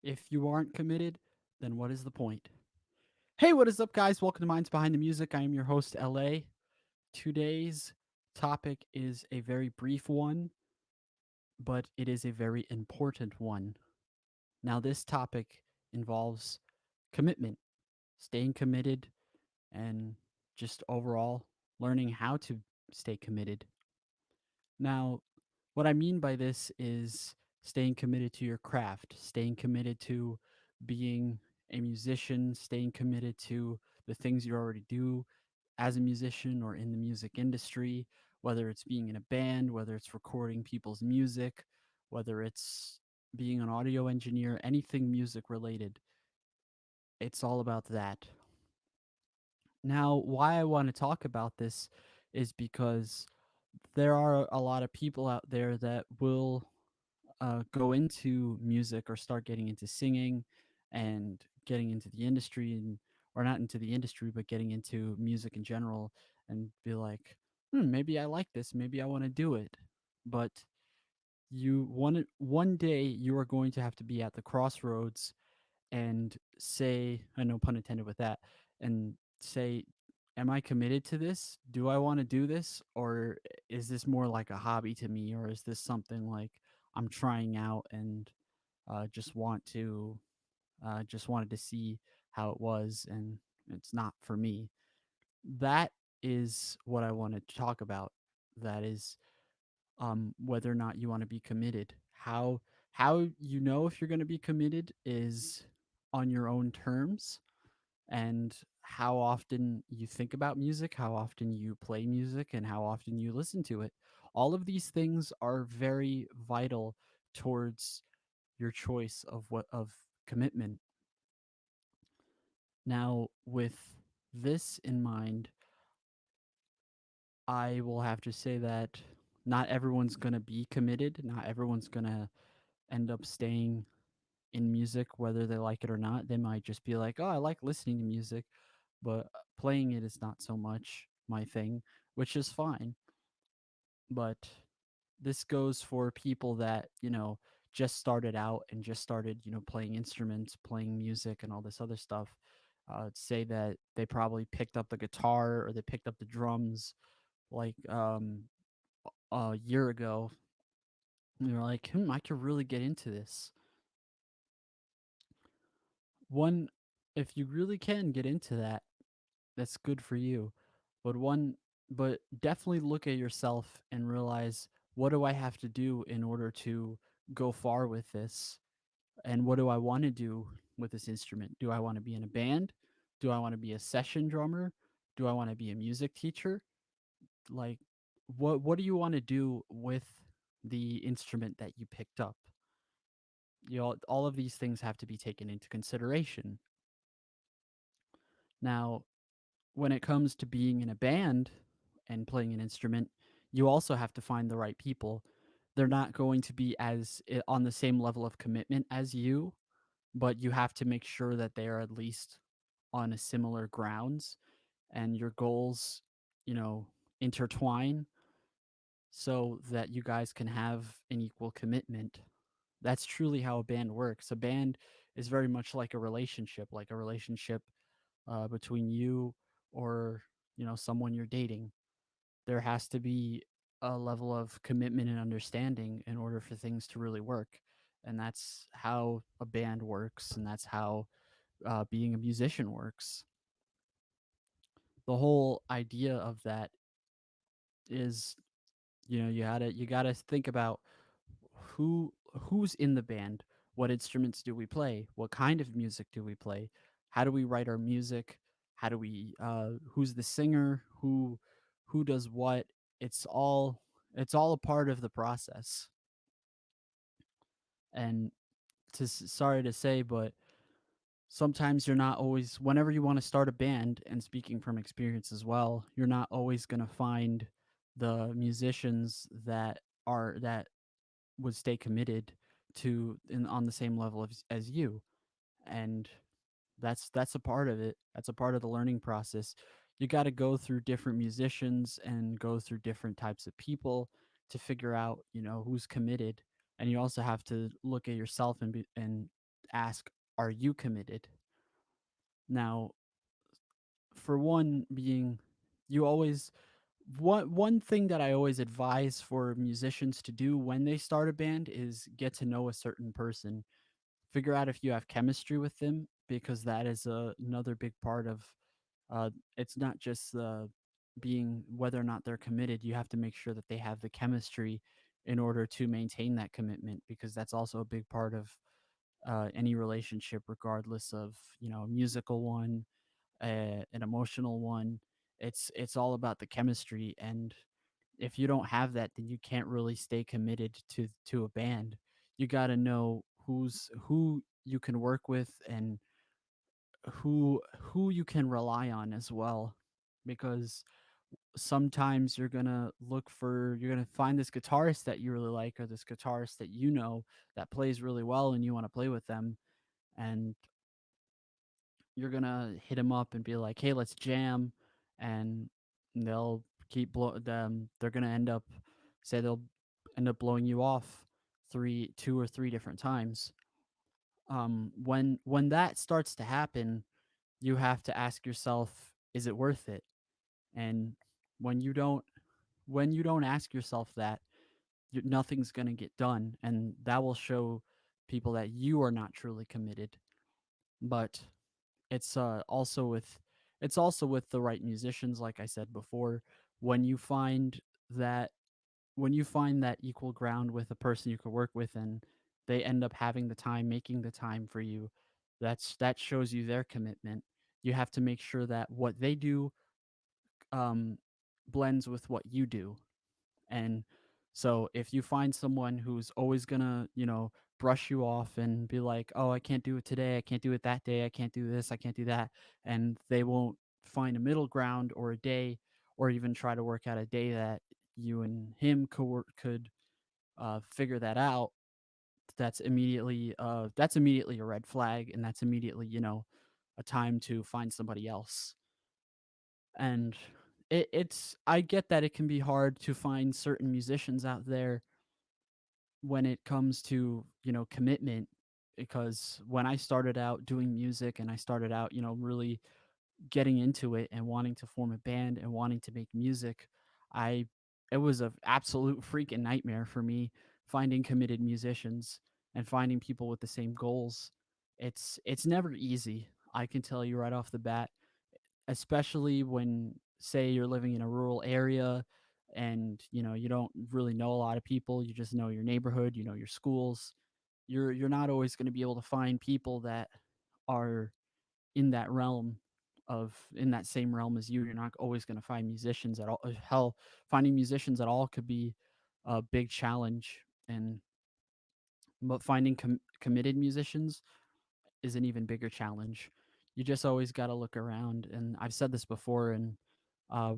If you aren't committed, then what is the point? Hey, what is up, guys? Welcome to Minds Behind the Music. I am your host, LA. Today's topic is a very brief one, but it is a very important one. Now, this topic involves commitment, staying committed, and just overall learning how to stay committed. Now, what I mean by this is staying committed to your craft, staying committed to being a musician, staying committed to the things you already do as a musician or in the music industry, whether it's being in a band, whether it's recording people's music, whether it's being an audio engineer, anything music related. It's all about that. Now, why I want to talk about this is because there are a lot of people out there that will go into music or start getting into singing and getting into the industry and or not into the industry but getting into music in general and be like, maybe I like this, maybe I want to do it. But one day you are going to have to be at the crossroads and say, I no pun intended with that, and say, am I committed to this? Do I want to do this? Or is this more like a hobby to me? Or is this something like I'm trying out and just just wanted to see how it was and it's not for me? That is what I want to talk about. That is whether or not you want to be committed. How you know if you're going to be committed is on your own terms, and how often you think about music, how often you play music, and how often you listen to it. All of these things are very vital towards your choice of commitment. Now, with this in mind, I will have to say that not everyone's going to be committed. Not everyone's going to end up staying in music whether they like it or not. They might just be like, "Oh, I like listening to music, but playing it is not so much my thing," which is fine. But this goes for people that, just started out and just started, playing instruments, playing music, and all this other stuff. Say that they probably picked up the guitar or they picked up the drums like a year ago. And they're like, I could really get into this. One, if you really can get into that, that's good for you. But but definitely look at yourself and realize, what do I have to do in order to go far with this? And what do I want to do with this instrument? Do I want to be in a band? Do I want to be a session drummer? Do I want to be a music teacher? Like, what do you want to do with the instrument that you picked up? All of these things have to be taken into consideration. Now, when it comes to being in a band and playing an instrument, you also have to find the right people. They're not going to be on the same level of commitment as you, but you have to make sure that they are at least on a similar grounds and your goals, you know, intertwine so that you guys can have an equal commitment. That's truly how a band works. A band is very much like a relationship between you or someone you're dating. There has to be a level of commitment and understanding in order for things to really work, and that's how a band works, and that's how being a musician works. The whole idea of that is, you gotta think about who's in the band, what instruments do we play, what kind of music do we play, how do we write our music, how do we who's the singer, who does what. It's all a part of the process. And sorry to say, but sometimes you're not always, whenever you want to start a band, and speaking from experience as well, you're not always going to find the musicians that would stay committed on the same level as you. And that's a part of it. That's a part of the learning process. You got to go through different musicians and go through different types of people to figure out, who's committed. And you also have to look at yourself and ask, are you committed? Now, for one being, you always one thing that I always advise for musicians to do when they start a band is get to know a certain person. Figure out if you have chemistry with them, because that is another big part of it's not just being whether or not they're committed. You have to make sure that they have the chemistry in order to maintain that commitment, because that's also a big part of any relationship, regardless of a musical one, an emotional one. It's all about the chemistry, and if you don't have that, then you can't really stay committed to a band. You got to know who you can work with, and who you can rely on as well, because sometimes you're gonna find this guitarist that you really like, or this guitarist that that plays really well, and you want to play with them, and you're gonna hit them up and be like, "Hey, let's jam," and they'll keep blow them. They're gonna they'll end up blowing you off 2 or 3 different times. When that starts to happen, you have to ask yourself, is it worth it? And when you don't when you don't ask yourself that, nothing's gonna get done, and that will show people that you are not truly committed. But it's also with the right musicians, like I said before. When you find that when you find that equal ground with a person you could work with, and they end up having the time, making the time for you, that shows you their commitment. You have to make sure that what they do um blends with what you do. And so if you find someone who's always gonna, brush you off and be like, "Oh, I can't do it today. I can't do it that day. I can't do this. I can't do that," and they won't find a middle ground or a day, or even try to work out a day that you and him could figure that out, that's immediately a red flag, and that's immediately, a time to find somebody else. And it's I get that it can be hard to find certain musicians out there when it comes to, commitment, because when I started out doing music, and I started out, really getting into it and wanting to form a band and wanting to make music, I it was a absolute freaking nightmare for me finding committed musicians and finding people with the same goals. It's never easy. I can tell you right off the bat, especially when, say, you're living in a rural area, and you don't really know a lot of people. You just know your neighborhood, your schools. You're not always going to be able to find people that are in that realm in that same realm as you. You're not always going to find musicians at all. Hell, finding musicians at all could be a big challenge. And but finding committed musicians is an even bigger challenge. You just always got to look around, and I've said this before in uh,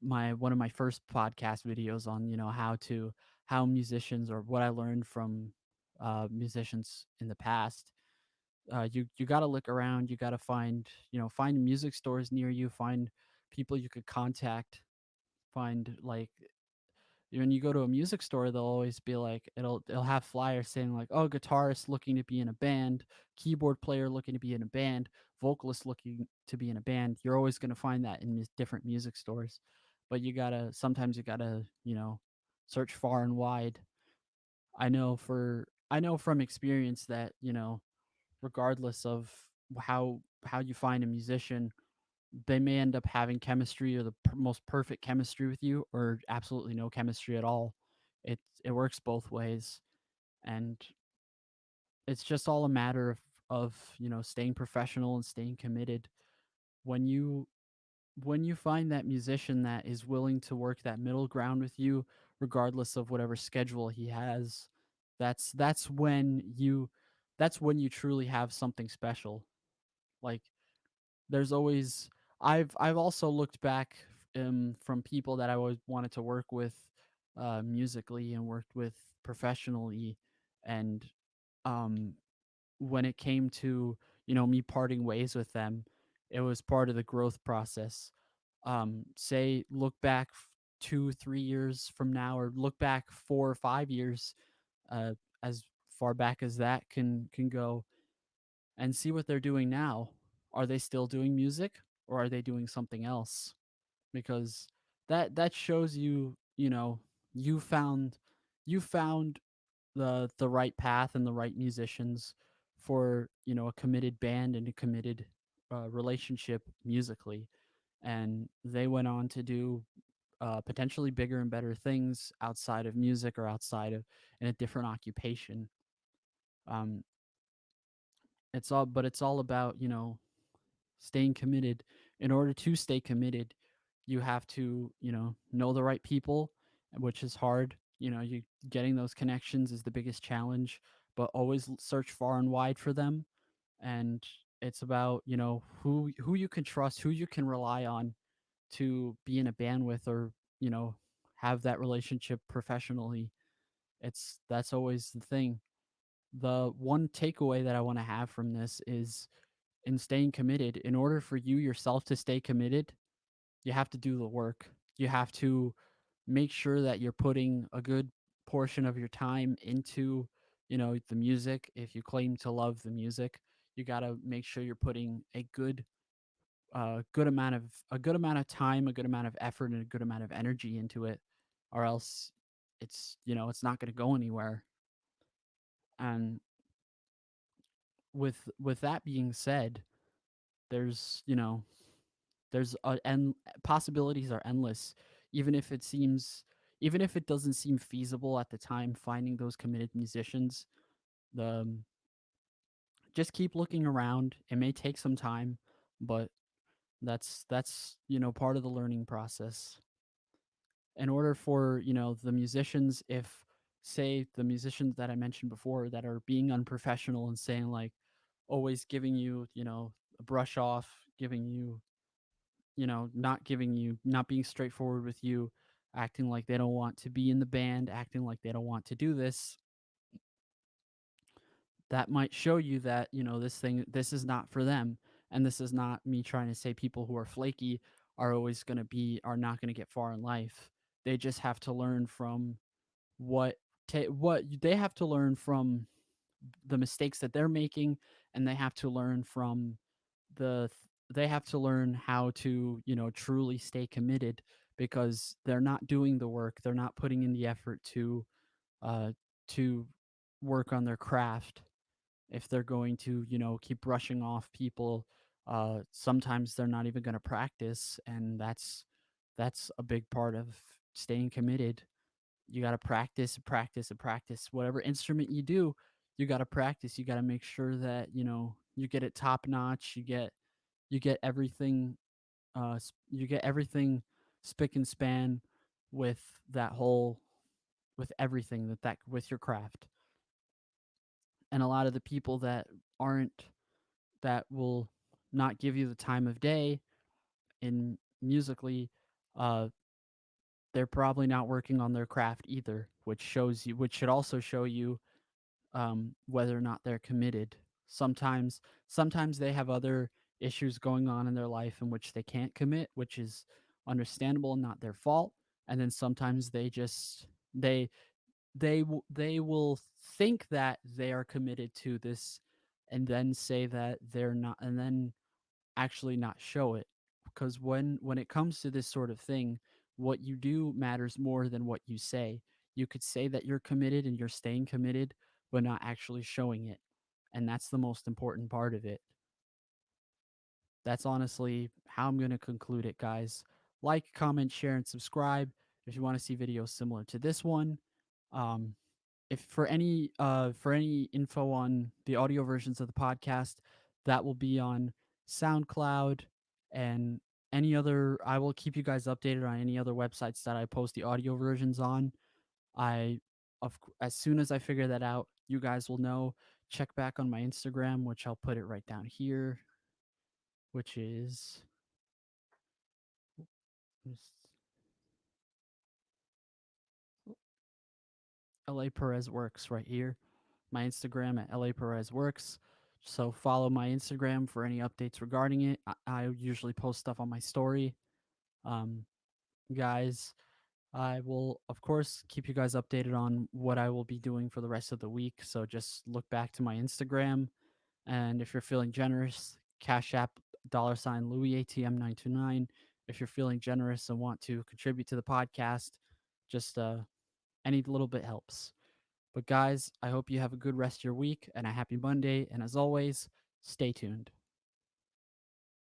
my one of my first podcast videos on, how musicians, or what I learned from musicians in the past. You got to look around. You got to find music stores near you. Find people you could contact. Find, like, when you go to a music store, they'll always be like, it'll have flyers saying like, "Oh, guitarist looking to be in a band, keyboard player looking to be in a band, vocalist looking to be in a band." You're always going to find that in different music stores, but sometimes you gotta, search far and wide. I know from experience that, regardless of how you find a musician, they may end up having chemistry, or the most perfect chemistry with you, or absolutely no chemistry at all. It works both ways, and it's just all a matter of staying professional and staying committed. When you when you find that musician that is willing to work that middle ground with you, regardless of whatever schedule he has, that's when you truly have something special. Like, there's always I've also looked back, from people that I always wanted to work with musically, and worked with professionally, and um when it came to, me parting ways with them, it was part of the growth process. Say, look back 2-3 years from now, or look back 4 or 5 years, uh as far back as that can go, and see what they're doing now. Are they still doing music, or are they doing something else? Because that shows you, you know, you found you found the right path and the right musicians for, you know, a committed band and a committed relationship musically, and they went on to do potentially bigger and better things outside of music or outside of in a different occupation. um it's all about, you know, staying committed. In order to stay committed, you have to, you know the right people, which is hard. You know, you getting those connections is the biggest challenge, but always search far and wide for them. And it's about, you know, who you can trust, who you can rely on to be in a band with, or, you know, have that relationship professionally. That's always the thing. The one takeaway that I want to have from this is, in staying committed, in order for you yourself to stay committed, you have to do the work. You have to make sure that you're putting a good portion of your time into, you know, the music. If you claim to love the music, you got to make sure you're putting a good amount of time, a good amount of effort, and a good amount of energy into it, or else it's, you know, it's not going to go anywhere. And with that being said, there's, you know, there's and possibilities are endless. Even if it seems, even if it doesn't seem feasible at the time, finding those committed musicians, the just keep looking around. It may take some time, but that's, you know, part of the learning process. In order for, you know, the musicians, if, say, the musicians that I mentioned before that are being unprofessional and saying, like, always giving you, you know, a brush off, giving you, you know, not giving you, not being straightforward with you, acting like they don't want to be in the band, acting like they don't want to do this, that might show you that, you know, this is not for them. And this is not me trying to say people who are flaky are not going to get far in life. They just have to learn from what they have to learn from the mistakes that they're making, and they have to learn from they have to learn how to, you know, truly stay committed, because they're not doing the work, they're not putting in the effort uh to work on their craft. If they're going to, you know, keep brushing off people, sometimes they're not even going to practice, and that's a big part of staying committed. You got to practice, practice, and practice. Whatever instrument you do, you got to practice. You got to make sure that, you know, you get it top notch. You get everything you get everything spick and span with that whole with everything with your craft. And a lot of the people that aren't that will not give you the time of day in musically, uh they're probably not working on their craft either, which should also show you whether or not they're committed. Sometimes they have other issues going on in their life in which they can't commit, which is understandable and not their fault. And then sometimes they they will think that they are committed to this, and then say that they're not, and then actually not show it. Because when it comes to this sort of thing, what you do matters more than what you say. You could say that you're committed and you're staying committed, but not actually showing it. And that's the most important part of it. That's honestly how I'm going to conclude it, guys. Like, comment, share, and subscribe if you want to see videos similar to this one. Um, if for any info on the audio versions of the podcast, that will be on SoundCloud, and any other, I will keep you guys updated on any other websites that I post the audio versions on. I as soon as I figure that out, you guys will know. Check back on my Instagram, which I'll put it right down here, which is LA Perez Works right here. My Instagram at LA Perez Works. So follow my Instagram for any updates regarding it. I usually post stuff on my story. Um, guys, I will, of course, keep you guys updated on what I will be doing for the rest of the week. So just look back to my Instagram. And if you're feeling generous, Cash App $ Louis ATM 929. If you're feeling generous and want to contribute to the podcast, just any little bit helps. But guys, I hope you have a good rest of your week and a happy Monday. And as always, stay tuned.